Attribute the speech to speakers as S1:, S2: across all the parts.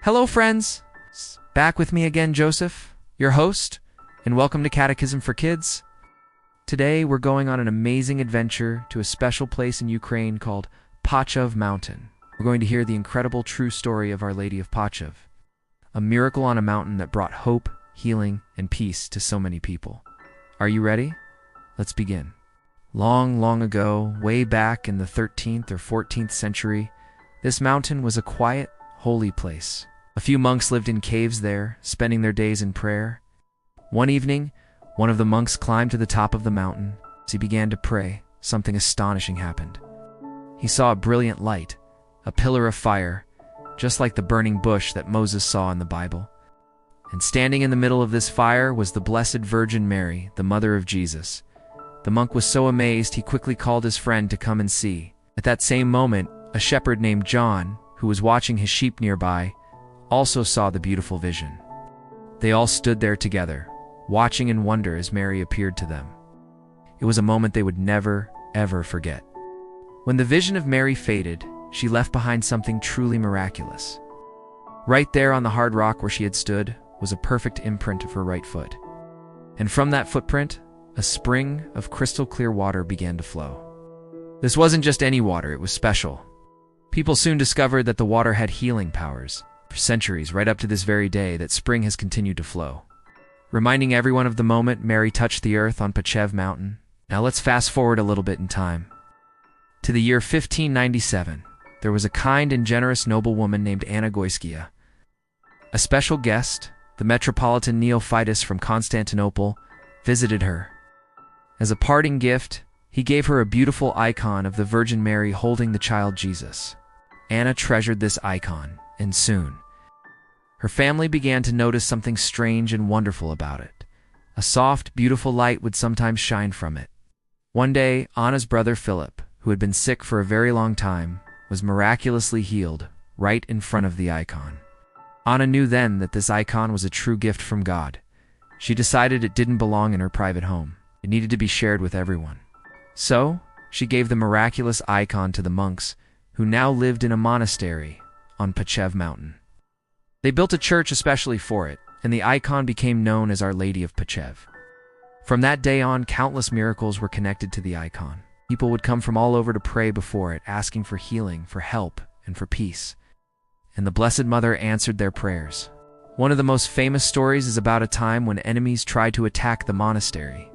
S1: Hello, friends. Back with me again, Joseph, your host, and welcome to Catechism for Kids. Today, we're going on an amazing adventure to a special place in Ukraine called Pochaev Mountain. We're going to hear the incredible true story of Our Lady of Pochaev, a miracle on a mountain that brought hope, healing, and peace to so many people. Are you ready? Let's begin. Long, long ago, way back in the 13th or 14th century, this mountain was a quiet, holy place. A few monks lived in caves there, spending their days in prayer. One evening, one of the monks climbed to the top of the mountain. As he began to pray, something astonishing happened. He saw a brilliant light, a pillar of fire, just like the burning bush that Moses saw in the Bible. And standing in the middle of this fire was the Blessed Virgin Mary, the mother of Jesus. The monk was so amazed he quickly called his friend to come and see. At that same moment, a shepherd named John, who was watching his sheep nearby, also saw the beautiful vision. They all stood there together, watching in wonder as Mary appeared to them. It was a moment they would never, ever forget. When the vision of Mary faded, she left behind something truly miraculous. Right there on the hard rock where she had stood was a perfect imprint of her right foot. And from that footprint, a spring of crystal clear water began to flow. This wasn't just any water, it was special. People soon discovered that the water had healing powers. For centuries, right up to this very day, that spring has continued to flow. Reminding everyone of the moment Mary touched the earth on Pochaev Mountain. Now let's fast forward a little bit in time. To the year 1597, there was a kind and generous noblewoman named Anna Goyskaya. A special guest, the Metropolitan Neophytus from Constantinople, visited her. As a parting gift, he gave her a beautiful icon of the Virgin Mary holding the child Jesus. Anna treasured this icon, and soon, her family began to notice something strange and wonderful about it. A soft, beautiful light would sometimes shine from it. One day, Anna's brother Philip, who had been sick for a very long time, was miraculously healed right in front of the icon. Anna knew then that this icon was a true gift from God. She decided it didn't belong in her private home. It needed to be shared with everyone. So, she gave the miraculous icon to the monks, who now lived in a monastery on Pochaev Mountain. They built a church especially for it, and the icon became known as Our Lady of Pochaev. From that day on, countless miracles were connected to the icon. People would come from all over to pray before it, asking for healing, for help, and for peace. And the Blessed Mother answered their prayers. One of the most famous stories is about a time when enemies tried to attack the monastery.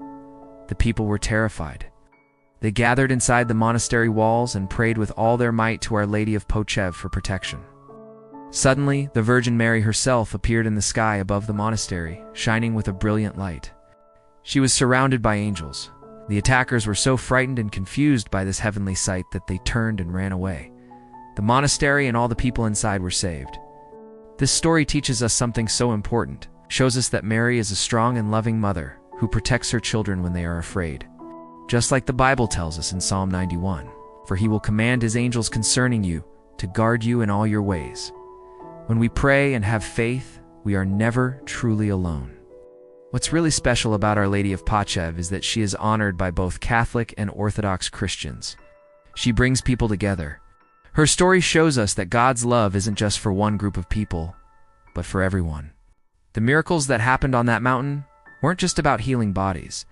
S1: The people were terrified. They gathered inside the monastery walls and prayed with all their might to Our Lady of Pochaev for protection. Suddenly, the Virgin Mary herself appeared in the sky above the monastery, shining with a brilliant light. She was surrounded by angels. The attackers were so frightened and confused by this heavenly sight that they turned and ran away. The monastery and all the people inside were saved. This story teaches us something so important. It shows us that Mary is a strong and loving mother who protects her children when they are afraid. Just like the Bible tells us in Psalm 91, "For he will command his angels concerning you to guard you in all your ways." When we pray and have faith, we are never truly alone. What's really special about Our Lady of Pochaev is that she is honored by both Catholic and Orthodox Christians. She brings people together. Her story shows us that God's love isn't just for one group of people, but for everyone. The miracles that happened on that mountain weren't just about healing bodies.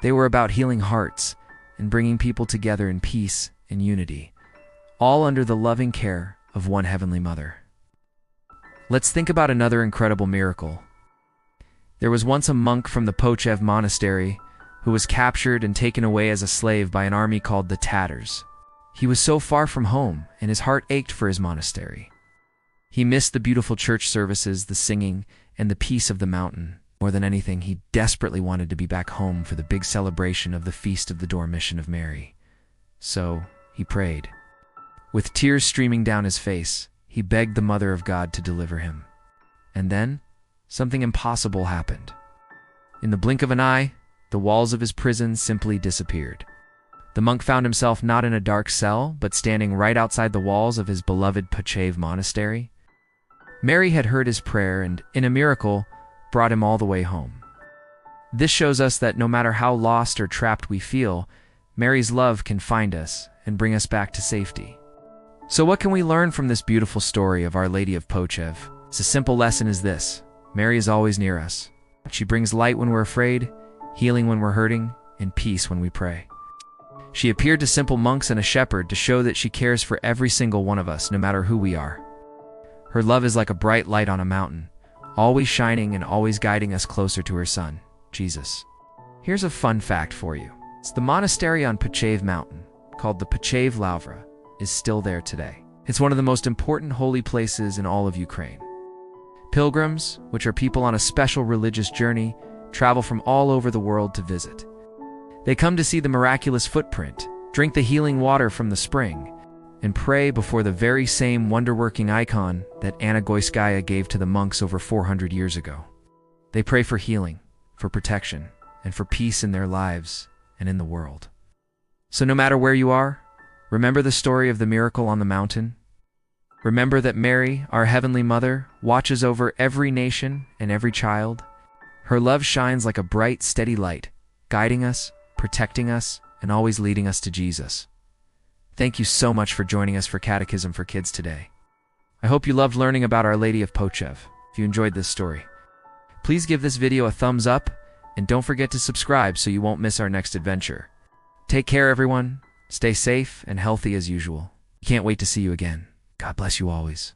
S1: They were about healing hearts and bringing people together in peace and unity, all under the loving care of one Heavenly Mother. Let's think about another incredible miracle. There was once a monk from the Pochaev Monastery who was captured and taken away as a slave by an army called the Tatars. He was so far from home, and his heart ached for his monastery. He missed the beautiful church services, the singing, and the peace of the mountain. More than anything, he desperately wanted to be back home for the big celebration of the Feast of the Dormition of Mary. So, he prayed. With tears streaming down his face, he begged the Mother of God to deliver him. And then, something impossible happened. In the blink of an eye, the walls of his prison simply disappeared. The monk found himself not in a dark cell, but standing right outside the walls of his beloved Pochaev Monastery. Mary had heard his prayer and, in a miracle, brought him all the way home. This shows us that no matter how lost or trapped we feel, Mary's love can find us and bring us back to safety. So what can we learn from this beautiful story of Our Lady of Pochaev? It's a simple lesson is this: Mary is always near us. She brings light when we're afraid, healing when we're hurting, and peace when we pray. She appeared to simple monks and a shepherd to show that she cares for every single one of us, no matter who we are. Her love is like a bright light on a mountain, always shining and always guiding us closer to her Son, Jesus. Here's a fun fact for you. It's the monastery on Pochaev Mountain, called the Pochaev Lavra, is still there today. It's one of the most important holy places in all of Ukraine. Pilgrims, which are people on a special religious journey, travel from all over the world to visit. They come to see the miraculous footprint, drink the healing water from the spring, and pray before the very same wonder-working icon that Anna Goyskaya gave to the monks over 400 years ago. They pray for healing, for protection, and for peace in their lives and in the world. So no matter where you are, remember the story of the miracle on the mountain. Remember that Mary, our Heavenly Mother, watches over every nation and every child. Her love shines like a bright, steady light, guiding us, protecting us, and always leading us to Jesus. Thank you so much for joining us for Catechism for Kids today. I hope you loved learning about Our Lady of Pochaev. If you enjoyed this story, please give this video a thumbs up, and don't forget to subscribe so you won't miss our next adventure. Take care, everyone. Stay safe and healthy as usual. Can't wait to see you again. God bless you always.